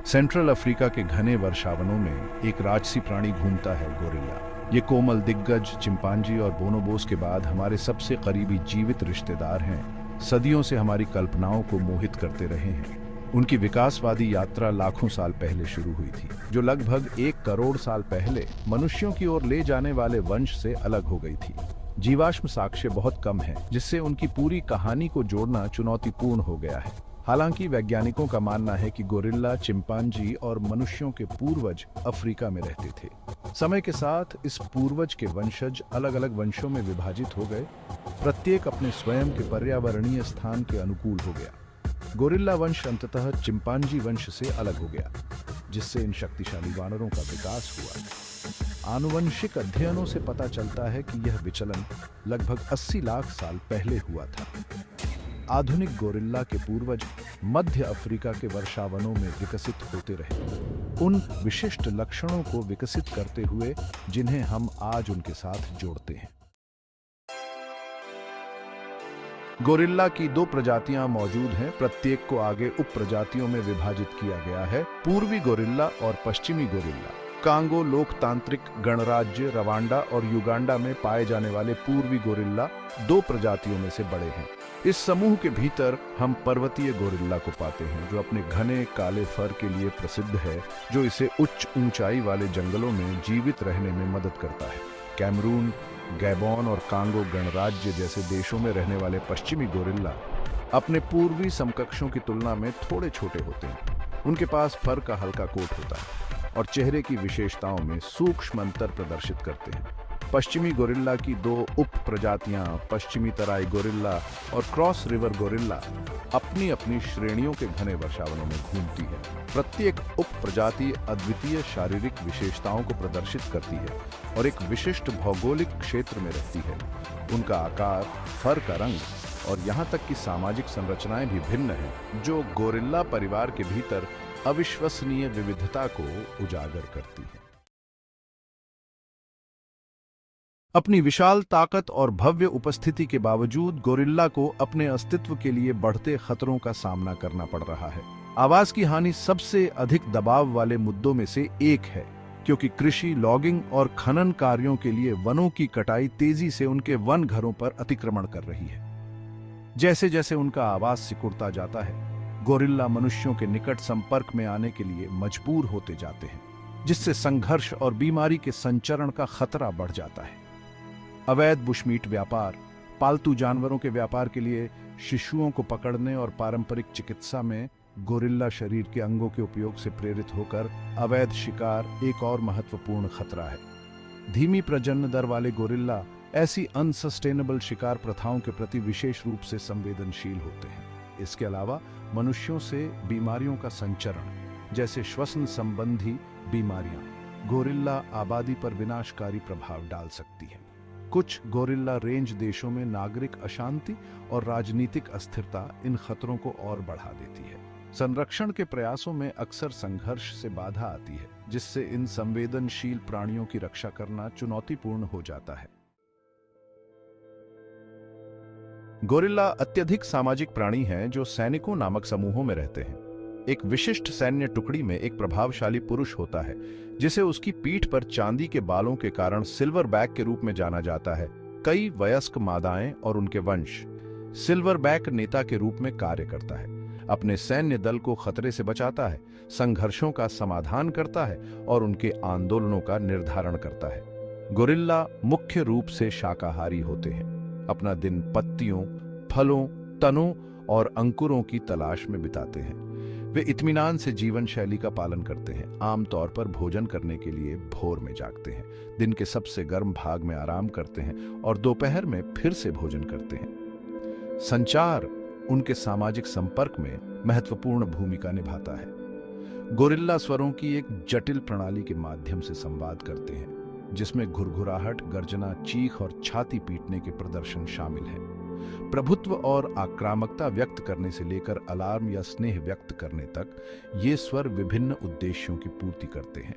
Central Africa के घने वर्षावनों में एक राजसी प्राणी घूमता है, गोरिल्ला। ये कोमल दिग्गज चिंपांजी और बोनोबोस के बाद हमारे सबसे करीबी जीवित रिश्तेदार हैं। सदियों से हमारी कल्पनाओं को मोहित करते रहे हैं। उनकी विकासवादी यात्रा लाखों साल पहले शुरू हुई थी, जो लगभग 1 करोड़ साल पहले मनुष्यों की ओर ले जाने वाले वंश से अलग हो गई थी। जीवाश्म साक्ष्य बहुत कम है, जिससे उनकी पूरी कहानी को जोड़ना चुनौतीपूर्ण हो गया है। हालांकि वैज्ञानिकों का मानना है कि गोरिल्ला, चिंपांजी और मनुष्यों के पूर्वज अफ्रीका में रहते थे। समय के साथ इस पूर्वज के वंशज अलग अलग वंशों में विभाजित हो गए, प्रत्येक अपने स्वयं के पर्यावरणीय स्थान के अनुकूल हो गया। गोरिल्ला वंश अंततः चिंपांजी वंश से अलग हो गया, जिससे इन शक्तिशाली वानरों का विकास हुआ। आनुवंशिक अध्ययनों से पता चलता है कि यह विचलन लगभग 80 लाख साल पहले हुआ था। आधुनिक गोरिल्ला के पूर्वज मध्य अफ्रीका के वर्षावनों में विकसित होते रहे, उन विशिष्ट लक्षणों को विकसित करते हुए जिन्हें हम आज उनके साथ जोड़ते हैं। गोरिल्ला की 2 प्रजातियां मौजूद हैं, प्रत्येक को आगे उप प्रजातियों में विभाजित किया गया है। पूर्वी गोरिल्ला और पश्चिमी गोरिल्ला। कांगो लोकतांत्रिक गणराज्य रवांडा और युगांडा में पाए जाने वाले पूर्वी गोरिल्ला 2 प्रजातियों में से बड़े हैं। इस समूह के भीतर हम पर्वतीय गोरिल्ला को पाते हैं, जो अपने घने काले फर के लिए प्रसिद्ध है, जो इसे उच्च ऊंचाई वाले जंगलों में जीवित रहने में मदद करता है। कैमरून, गैबोन और कांगो गणराज्य जैसे देशों में रहने वाले पश्चिमी गोरिल्ला अपने पूर्वी समकक्षों की तुलना में थोड़े छोटे होते हैं। उनके पास फर का हल्का कोट होता है और चेहरे की विशेषताओं में सूक्ष्म अंतर प्रदर्शित करते हैं। पश्चिमी गोरिल्ला की 2 उप प्रजातियां, पश्चिमी तराई गोरिल्ला और क्रॉस रिवर गोरिल्ला, अपनी अपनी श्रेणियों के घने वर्षावनों में घूमती है। प्रत्येक उप प्रजाति अद्वितीय शारीरिक विशेषताओं को प्रदर्शित करती है और एक विशिष्ट भौगोलिक क्षेत्र में रहती है। उनका आकार, फर का रंग और यहाँ तक कि सामाजिक संरचनाएं भी भिन्न हैं, जो गोरिल्ला परिवार के भीतर अविश्वसनीय विविधता को उजागर करती है। अपनी विशाल ताकत और भव्य उपस्थिति के बावजूद गोरिल्ला को अपने अस्तित्व के लिए बढ़ते खतरों का सामना करना पड़ रहा है। आवास की हानि सबसे अधिक दबाव वाले मुद्दों में से एक है, क्योंकि कृषि, लॉगिंग और खनन कार्यों के लिए वनों की कटाई तेजी से उनके वन घरों पर अतिक्रमण कर रही है। जैसे जैसे उनका आवास सिकुड़ता जाता है, गोरिल्ला मनुष्यों के निकट संपर्क में आने के लिए मजबूर होते जाते हैं, जिससे संघर्ष और बीमारी के संचरण का खतरा बढ़ जाता है। अवैध बुशमीट व्यापार, पालतू जानवरों के व्यापार के लिए शिशुओं को पकड़ने और पारंपरिक चिकित्सा में गोरिल्ला शरीर के अंगों के उपयोग से प्रेरित होकर अवैध शिकार एक और महत्वपूर्ण खतरा है। धीमी प्रजनन दर वाले गोरिल्ला ऐसी अनसस्टेनेबल शिकार प्रथाओं के प्रति विशेष रूप से संवेदनशील होते हैं। इसके अलावा मनुष्यों से बीमारियों का संचरण, जैसे श्वसन संबंधी बीमारियां, गोरिल्ला आबादी पर विनाशकारी प्रभाव डाल सकती है। कुछ गोरिल्ला रेंज देशों में नागरिक अशांति और राजनीतिक अस्थिरता इन खतरों को और बढ़ा देती है। संरक्षण के प्रयासों में अक्सर संघर्ष से बाधा आती है, जिससे इन संवेदनशील प्राणियों की रक्षा करना चुनौतीपूर्ण हो जाता है। गोरिल्ला अत्यधिक सामाजिक प्राणी हैं, जो सैनिकों नामक समूहों में रहते हैं। एक विशिष्ट सैन्य टुकड़ी में एक प्रभावशाली पुरुष होता है, जिसे उसकी पीठ पर चांदी के बालों के कारण सिल्वर बैक के रूप में जाना जाता है। कई वयस्क मादाएं और उनके वंश सिल्वर बैक नेता के रूप में कार्य करता है, अपने सैन्य दल को खतरे से बचाता है, संघर्षों का समाधान करता है और उनके आंदोलनों का निर्धारण करता है। गोरिल्ला मुख्य रूप से शाकाहारी होते हैं, अपना दिन पत्तियों, फलों, तनों और अंकुरों की तलाश में बिताते हैं। वे इत्मीनान से जीवन शैली का पालन करते हैं, आमतौर पर भोजन करने के लिए भोर में जागते हैं, दिन के सबसे गर्म भाग में आराम करते हैं और दोपहर में फिर से भोजन करते हैं। संचार उनके सामाजिक संपर्क में महत्वपूर्ण भूमिका निभाता है। गोरिल्ला स्वरों की एक जटिल प्रणाली के माध्यम से संवाद करते हैं, जिसमें घुरघुराहट, गर्जना, चीख और छाती पीटने के प्रदर्शन शामिल हैं। प्रभुत्व और आक्रामकता व्यक्त करने से लेकर अलार्म या स्नेह व्यक्त करने तक ये स्वर विभिन्न उद्देश्यों की पूर्ति करते हैं।